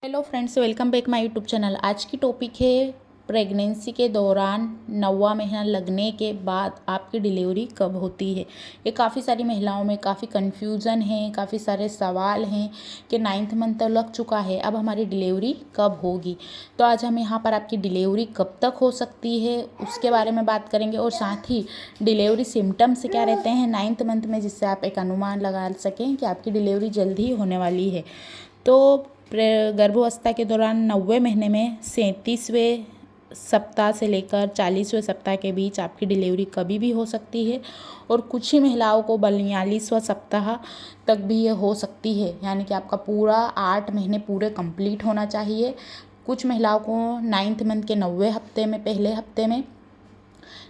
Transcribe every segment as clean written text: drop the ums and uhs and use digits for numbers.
Hello friends, welcome back my YouTube channel. आज की topic है प्रेगनेंसी के दौरान 9वां महीना लगने के बाद आपकी डिलीवरी कब होती है। ये काफ़ी सारी महिलाओं में काफ़ी कन्फ्यूज़न है, काफ़ी सारे सवाल हैं कि 9th मंथ तो लग चुका है, अब हमारी डिलीवरी कब होगी। तो आज हम यहाँ पर आपकी डिलीवरी कब तक हो सकती है उसके बारे में बात करेंगे और साथ ही डिलीवरी सिम्टम्स क्या रहते हैं 9th मंथ में, जिससे आप एक अनुमान लगा सकें कि आपकी डिलीवरी जल्द ही होने वाली है। तो गर्भावस्था के दौरान 90वें महीने में 37वें सप्ताह से लेकर 40वें सप्ताह के बीच आपकी डिलीवरी कभी भी हो सकती है और कुछ ही महिलाओं को 42वां सप्ताह तक भी ये हो सकती है, यानी कि आपका पूरा 8 महीने पूरे कंप्लीट होना चाहिए। कुछ महिलाओं को 9th मंथ के 90वें हफ्ते में, पहले हफ्ते में,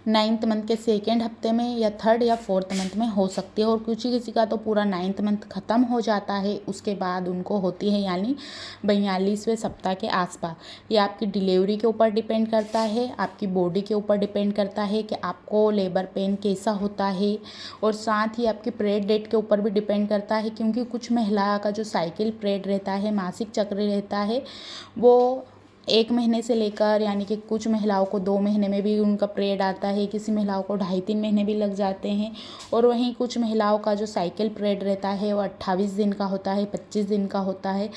9th मंथ के 2nd हफ्ते में या 3rd या 4th मंथ में हो सकती है और किसी का तो पूरा 9th मंथ ख़त्म हो जाता है, उसके बाद उनको होती है, यानी 42वें सप्ताह के आसपास। ये आपकी डिलीवरी के ऊपर डिपेंड करता है, आपकी बॉडी के ऊपर डिपेंड करता है कि आपको लेबर पेन कैसा होता है और साथ ही आपकी पीरियड डेट के ऊपर भी डिपेंड करता है, क्योंकि कुछ महिला का जो साइकिल पीरियड रहता है, मासिक चक्र रहता है, वो 1 महीने से लेकर, यानी कि कुछ महिलाओं को 2 महीने में भी उनका पीरियड आता है, किसी महिलाओं को 2.5-3 महीने भी लग जाते हैं और वहीं कुछ महिलाओं का जो साइकिल पीरियड रहता है वो 28 दिन का होता है, 25 दिन का होता है।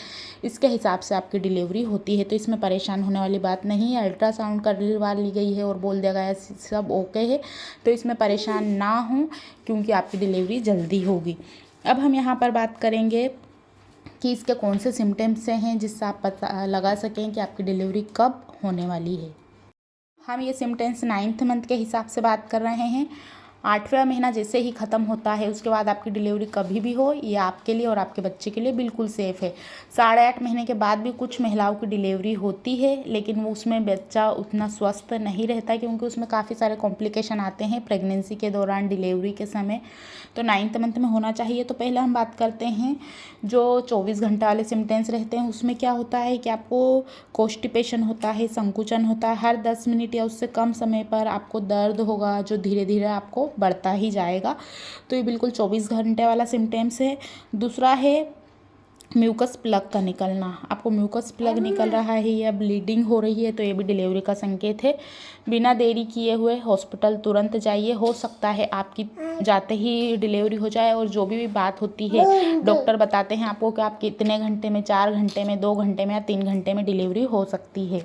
इसके हिसाब से आपकी डिलीवरी होती है, तो इसमें परेशान होने वाली बात नहीं है। अल्ट्रासाउंड करवा ली गई है और बोल दिया गया सब ओके है, तो इसमें परेशान ना हों, क्योंकि आपकी डिलीवरी जल्दी होगी। अब हम यहाँ पर बात करेंगे कि इसके कौन से सिम्टम्स हैं जिससे आप पता लगा सकें कि आपकी डिलीवरी कब होने वाली है। हम ये सिम्टम्स 9th मंथ के हिसाब से बात कर रहे हैं। 8वां महीना जैसे ही ख़त्म होता है उसके बाद आपकी डिलीवरी कभी भी हो, ये आपके लिए और आपके बच्चे के लिए बिल्कुल सेफ़ है। 8.5 महीने के बाद भी कुछ महिलाओं की डिलीवरी होती है, लेकिन वो उसमें बच्चा उतना स्वस्थ नहीं रहता, क्योंकि उसमें काफ़ी सारे कॉम्प्लिकेशन आते हैं प्रेगनेंसी के दौरान, डिलीवरी के समय। तो 9th मंथ में होना चाहिए। तो पहले हम बात करते हैं जो 24 घंटे वाले सिम्टम्स रहते हैं, उसमें क्या होता है कि आपको कॉन्स्टिपेशन होता है, संकुचन होता है, हर 10 मिनट या उससे कम समय पर आपको दर्द होगा, जो धीरे धीरे आपको बढ़ता ही जाएगा। तो ये बिल्कुल 24 घंटे वाला सिम्टम्स है। दूसरा है म्यूकस प्लग का निकलना। आपको म्यूकस प्लग निकल रहा है या ब्लीडिंग हो रही है, तो ये भी डिलीवरी का संकेत है। बिना देरी किए हुए हॉस्पिटल तुरंत जाइए। हो सकता है आपकी जाते ही डिलीवरी हो जाए और जो भी बात होती है डॉक्टर बताते हैं आपको कि आप कितने घंटे में, 4 घंटे में, 2 घंटे में या 3 घंटे में डिलीवरी हो सकती है।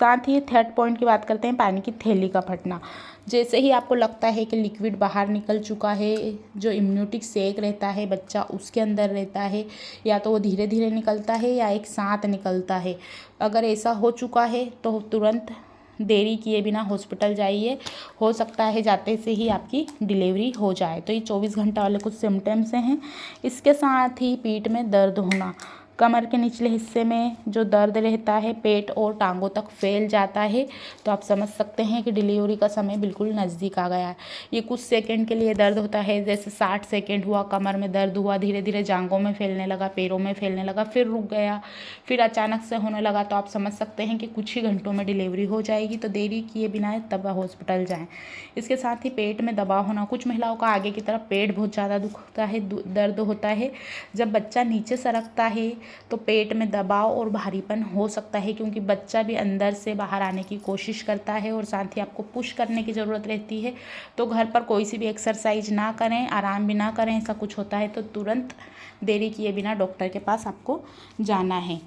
साथ ही 3rd पॉइंट की बात करते हैं, पानी की थैली का फटना। जैसे ही आपको लगता है कि लिक्विड बाहर निकल चुका है, जो इम्यूनिटिक सेक रहता है बच्चा उसके अंदर रहता है, या तो वो धीरे धीरे निकलता है या एक साथ निकलता है, अगर ऐसा हो चुका है तो तुरंत देरी किए बिना हॉस्पिटल जाइए। हो सकता है जाते से ही आपकी डिलीवरी हो जाए। तो ये 24 घंटा वाले कुछ सिम्टम्स हैं। इसके साथ ही पीठ में दर्द होना, कमर के निचले हिस्से में जो दर्द रहता है पेट और टांगों तक फैल जाता है, तो आप समझ सकते हैं कि डिलीवरी का समय बिल्कुल नज़दीक आ गया है। ये कुछ सेकंड के लिए दर्द होता है, जैसे 60 सेकंड हुआ, कमर में दर्द हुआ, धीरे धीरे जांघों में फैलने लगा, पैरों में फैलने लगा, फिर रुक गया, फिर अचानक से होने लगा, तो आप समझ सकते हैं कि कुछ ही घंटों में डिलीवरी हो जाएगी। तो देरी किए बिना तब हॉस्पिटल जाएँ। इसके साथ ही पेट में दबाव होना, कुछ महिलाओं का आगे की तरफ पेट बहुत ज़्यादा दुखता है, दर्द होता है। जब बच्चा नीचे सरकता है तो पेट में दबाव और भारीपन हो सकता है, क्योंकि बच्चा भी अंदर से बाहर आने की कोशिश करता है और साथ ही आपको पुश करने की ज़रूरत रहती है। तो घर पर कोई सी भी एक्सरसाइज ना करें, आराम भी ना करें, ऐसा कुछ होता है तो तुरंत देरी किए बिना डॉक्टर के पास आपको जाना है।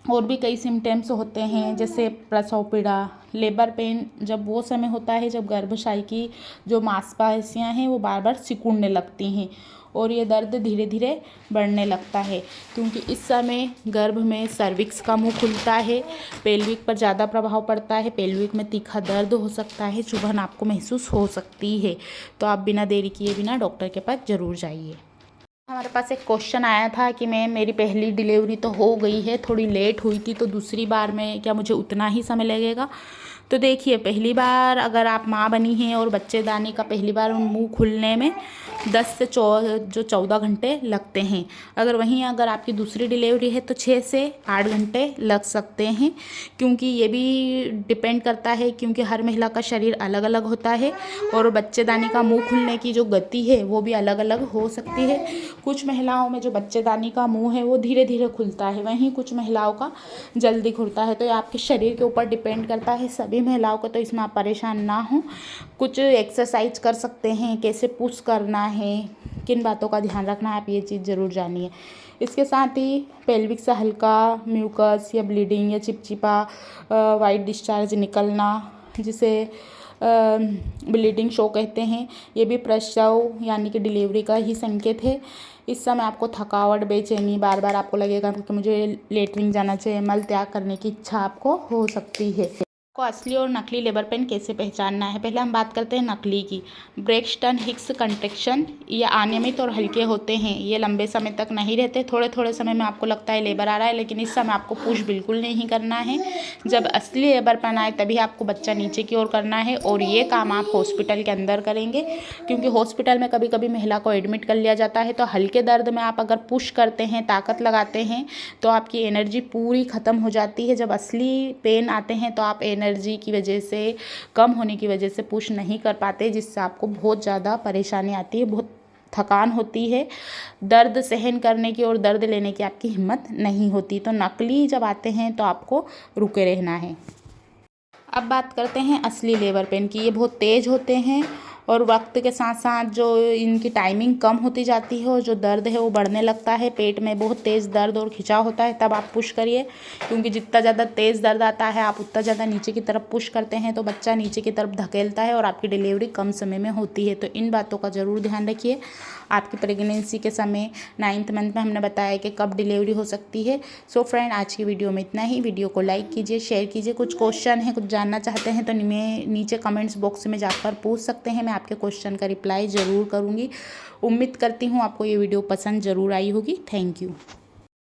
और भी कई सिम्टम्स होते हैं, जैसे प्रसव पीड़ा, लेबर पेन, जब वो समय होता है जब गर्भाशय की जो मांसपेशियां हैं वो बार बार सिकुड़ने लगती हैं और ये दर्द धीरे धीरे बढ़ने लगता है, क्योंकि इस समय गर्भ में सर्विक्स का मुंह खुलता है, पेल्विक पर ज़्यादा प्रभाव पड़ता है, पेल्विक में तीखा दर्द हो सकता है, चुभन आपको महसूस हो सकती है। तो आप बिना देरी किए बिना डॉक्टर के पास ज़रूर जाइए। हमारे पास एक क्वेश्चन आया था कि मेरी पहली डिलीवरी तो हो गई है, थोड़ी लेट हुई थी, तो दूसरी बार में क्या मुझे उतना ही समय लगेगा। तो देखिए, पहली बार अगर आप माँ बनी हैं और बच्चेदानी का पहली बार मुंह खुलने में 10 से 14 घंटे लगते हैं। अगर आपकी दूसरी डिलीवरी है तो 6 से 8 घंटे लग सकते हैं, क्योंकि ये भी डिपेंड करता है, क्योंकि हर महिला का शरीर अलग अलग होता है और बच्चेदानी का मुंह खुलने की जो गति है वो भी अलग अलग हो सकती है। कुछ महिलाओं में जो बच्चेदानी का मुंह है वो धीरे धीरे खुलता है, वहीं कुछ महिलाओं का जल्दी खुलता है। तो ये आपके शरीर के ऊपर डिपेंड करता है सभी महिलाओं को, तो इसमें आप परेशान ना हो। कुछ एक्सरसाइज कर सकते हैं, कैसे पुश करना है, किन बातों का ध्यान रखना है, आप ये चीज़ ज़रूर जानिए। इसके साथ ही पेल्विक से हल्का म्यूकस या ब्लीडिंग या चिपचिपा वाइट डिस्चार्ज निकलना, जिसे ब्लीडिंग शो कहते हैं, ये भी प्रसव यानी कि डिलीवरी का ही संकेत है। इस समय आपको थकावट, बेचैनी, बार बार आपको लगेगा कि मुझे लेटरिन जाना चाहिए, मल त्याग करने की इच्छा आपको हो सकती है। को असली और नकली लेबर पेन कैसे पहचानना है, पहले हम बात करते हैं नकली की। ब्रेक्सटन हिक्स कंट्रैक्शन ये अनियमित और हल्के होते हैं, ये लंबे समय तक नहीं रहते। थोड़े थोड़े समय में आपको लगता है लेबर आ रहा है, लेकिन इस समय आपको पुश बिल्कुल नहीं करना है। जब असली लेबर पेन आए तभी आपको बच्चा नीचे की ओर करना है, और ये काम आप हॉस्पिटल के अंदर करेंगे, क्योंकि हॉस्पिटल में कभी कभी महिला को एडमिट कर लिया जाता है। तो हल्के दर्द में आप अगर पुश करते हैं, ताकत लगाते हैं, तो आपकी एनर्जी पूरी ख़त्म हो जाती है। जब असली पेन आते हैं तो आप एनर्जी की वजह से, कम होने की वजह से पुश नहीं कर पाते, जिससे आपको बहुत ज़्यादा परेशानी आती है, बहुत थकान होती है, दर्द सहन करने की और दर्द लेने की आपकी हिम्मत नहीं होती। तो नकली जब आते हैं तो आपको रुके रहना है। अब बात करते हैं असली लेबर पेन की। ये बहुत तेज़ होते हैं और वक्त के साथ साथ जो इनकी टाइमिंग कम होती जाती है और जो दर्द है वो बढ़ने लगता है। पेट में बहुत तेज़ दर्द और खिंचाव होता है, तब आप पुश करिए, क्योंकि जितना ज़्यादा तेज़ दर्द आता है आप उतना ज़्यादा नीचे की तरफ पुश करते हैं, तो बच्चा नीचे की तरफ धकेलता है और आपकी डिलीवरी कम समय में होती है। तो इन बातों का ज़रूर ध्यान रखिए। आपकी प्रेगनेंसी के समय 9th मंथ में हमने बताया कि कब डिलीवरी हो सकती है। सो फ्रेंड, आज की वीडियो में इतना ही। वीडियो को लाइक कीजिए, शेयर कीजिए। कुछ क्वेश्चन है, कुछ जानना चाहते हैं तो नीचे कमेंट्स बॉक्स में जाकर पूछ सकते हैं, मैं आपके क्वेश्चन का रिप्लाई ज़रूर करूँगी। उम्मीद करती हूँ आपको ये वीडियो पसंद ज़रूर आई होगी। Thank you.